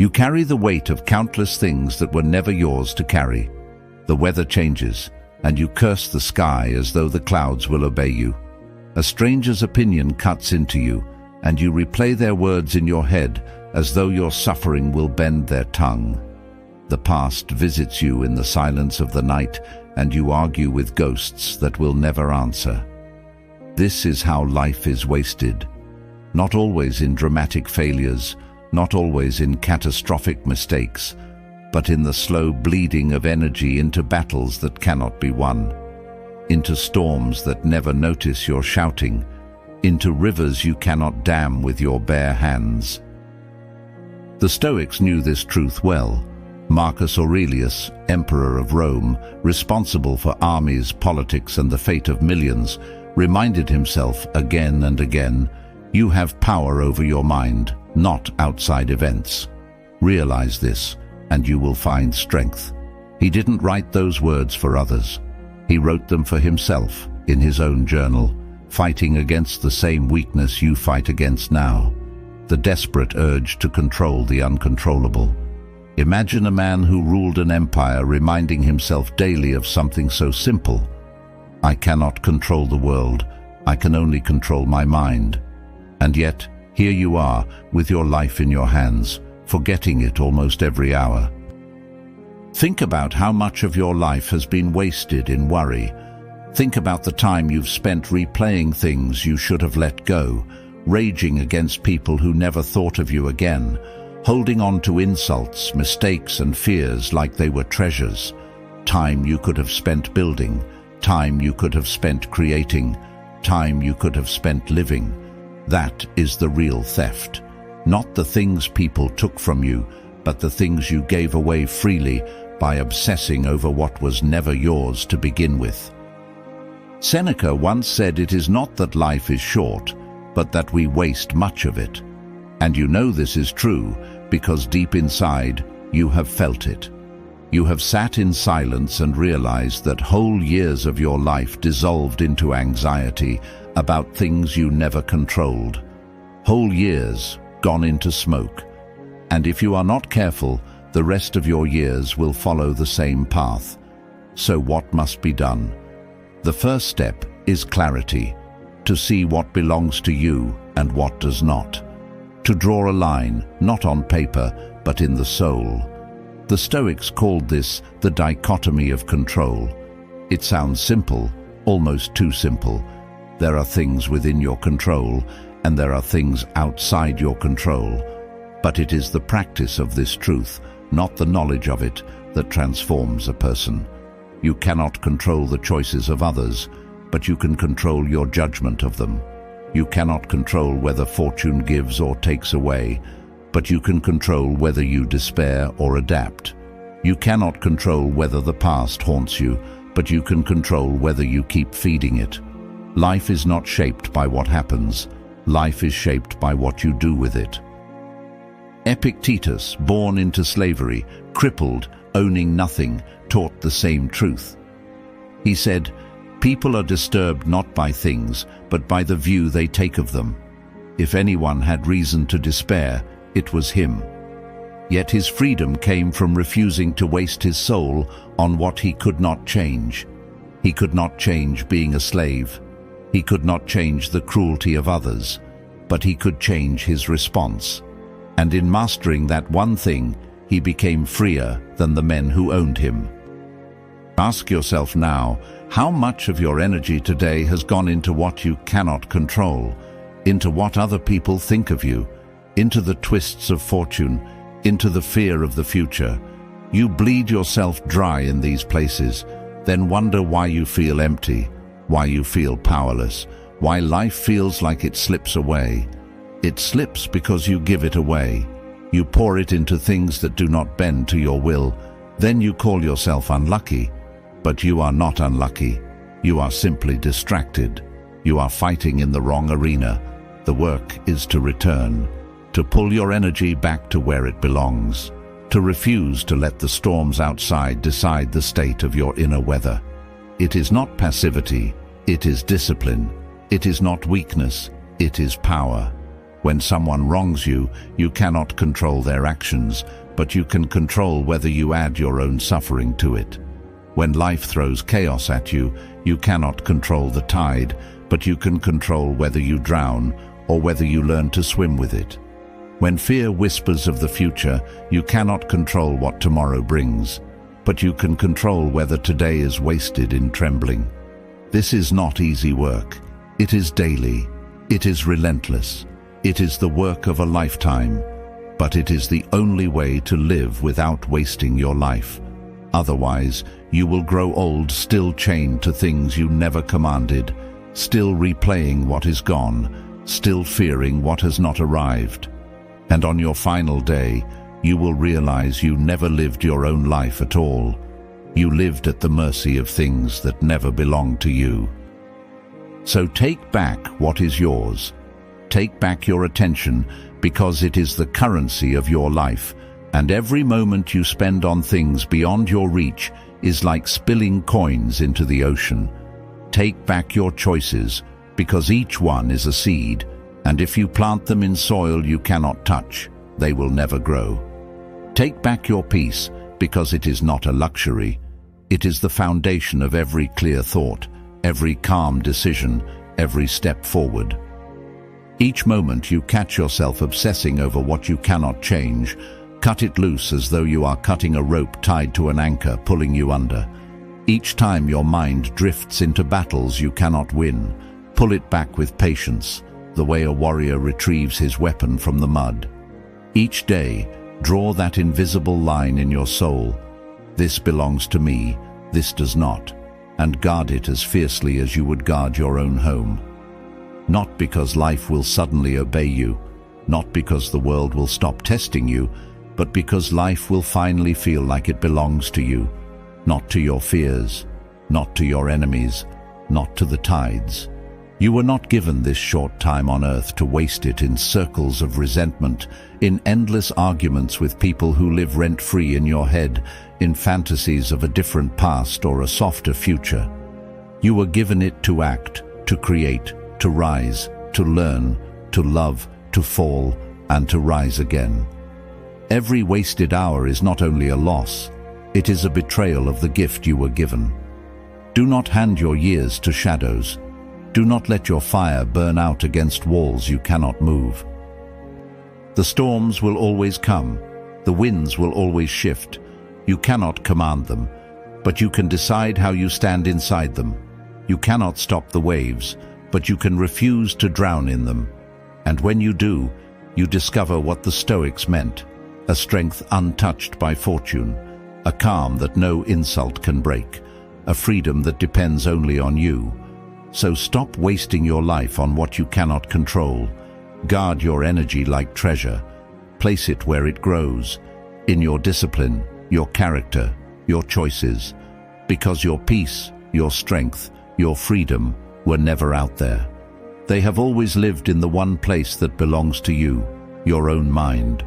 You carry the weight of countless things that were never yours to carry. The weather changes, and you curse the sky as though the clouds will obey you. A stranger's opinion cuts into you, and you replay their words in your head as though your suffering will bend their tongue. The past visits you in the silence of the night, and you argue with ghosts that will never answer. This is how life is wasted. Not always in dramatic failures, not always in catastrophic mistakes, but in the slow bleeding of energy into battles that cannot be won, into storms that never notice your shouting, into rivers you cannot dam with your bare hands. The Stoics knew this truth well. Marcus Aurelius, emperor of Rome, responsible for armies, politics, and the fate of millions, reminded himself again and again, "You have power over your mind, not outside events. Realize this, and you will find strength." He didn't write those words for others. He wrote them for himself in his own journal, fighting against the same weakness you fight against now, the desperate urge to control the uncontrollable. Imagine a man who ruled an empire reminding himself daily of something so simple. I cannot control the world, I can only control my mind. And yet, here you are, with your life in your hands, forgetting it almost every hour. Think about how much of your life has been wasted in worry. Think about the time you've spent replaying things you should have let go, raging against people who never thought of you again, holding on to insults, mistakes, and fears like they were treasures. Time you could have spent building, time you could have spent creating, time you could have spent living. That is the real theft. Not the things people took from you, but the things you gave away freely by obsessing over what was never yours to begin with. Seneca once said, "It is not that life is short, but that we waste much of it." And you know this is true because deep inside you have felt it. You have sat in silence and realized that whole years of your life dissolved into anxiety about things you never controlled. Whole years gone into smoke. And if you are not careful, the rest of your years will follow the same path. So what must be done? The first step is clarity, to see what belongs to you and what does not. To draw a line, not on paper, but in the soul. The Stoics called this the dichotomy of control. It sounds simple, almost too simple. There are things within your control, and there are things outside your control. But it is the practice of this truth, not the knowledge of it, that transforms a person. You cannot control the choices of others, but you can control your judgment of them. You cannot control whether fortune gives or takes away, but you can control whether you despair or adapt. You cannot control whether the past haunts you, but you can control whether you keep feeding it. Life is not shaped by what happens. Life is shaped by what you do with it. Epictetus, born into slavery, crippled, owning nothing, taught the same truth. He said, "People are disturbed not by things, but by the view they take of them. If anyone had reason to despair, it was him." Yet his freedom came from refusing to waste his soul on what he could not change. He could not change being a slave. He could not change the cruelty of others, but he could change his response. And in mastering that one thing, he became freer than the men who owned him. Ask yourself now, how much of your energy today has gone into what you cannot control, into what other people think of you, into the twists of fortune, into the fear of the future? You bleed yourself dry in these places, then wonder why you feel empty, why you feel powerless, why life feels like it slips away. It slips because you give it away. You pour it into things that do not bend to your will. Then you call yourself unlucky. But you are not unlucky. You are simply distracted. You are fighting in the wrong arena. The work is to return, to pull your energy back to where it belongs, to refuse to let the storms outside decide the state of your inner weather. It is not passivity, it is discipline. It is not weakness, it is power. When someone wrongs you, you cannot control their actions, but you can control whether you add your own suffering to it. When life throws chaos at you, you cannot control the tide, but you can control whether you drown or whether you learn to swim with it. When fear whispers of the future, you cannot control what tomorrow brings, but you can control whether today is wasted in trembling. This is not easy work. It is daily. It is relentless. It is the work of a lifetime, but it is the only way to live without wasting your life. Otherwise, you will grow old still chained to things you never commanded, still replaying what is gone, still fearing what has not arrived. And on your final day, you will realize you never lived your own life at all. You lived at the mercy of things that never belonged to you. So take back what is yours. Take back your attention, because it is the currency of your life, and every moment you spend on things beyond your reach is like spilling coins into the ocean. Take back your choices, because each one is a seed, and if you plant them in soil you cannot touch, they will never grow. Take back your peace, because it is not a luxury. It is the foundation of every clear thought, every calm decision, every step forward. Each moment you catch yourself obsessing over what you cannot change, cut it loose as though you are cutting a rope tied to an anchor pulling you under. Each time your mind drifts into battles you cannot win, pull it back with patience, the way a warrior retrieves his weapon from the mud. Each day, draw that invisible line in your soul. This belongs to me, this does not, and guard it as fiercely as you would guard your own home. Not because life will suddenly obey you, not because the world will stop testing you, but because life will finally feel like it belongs to you, not to your fears, not to your enemies, not to the tides. You were not given this short time on earth to waste it in circles of resentment, in endless arguments with people who live rent-free in your head, in fantasies of a different past or a softer future. You were given it to act, to create, to rise, to learn, to love, to fall, and to rise again. Every wasted hour is not only a loss, it is a betrayal of the gift you were given. Do not hand your years to shadows. Do not let your fire burn out against walls you cannot move. The storms will always come. The winds will always shift. You cannot command them, but you can decide how you stand inside them. You cannot stop the waves, but you can refuse to drown in them. And when you do, you discover what the Stoics meant, a strength untouched by fortune, a calm that no insult can break, a freedom that depends only on you. So stop wasting your life on what you cannot control. Guard your energy like treasure. Place it where it grows, in your discipline, your character, your choices, because your peace, your strength, your freedom were never out there. They have always lived in the one place that belongs to you, your own mind.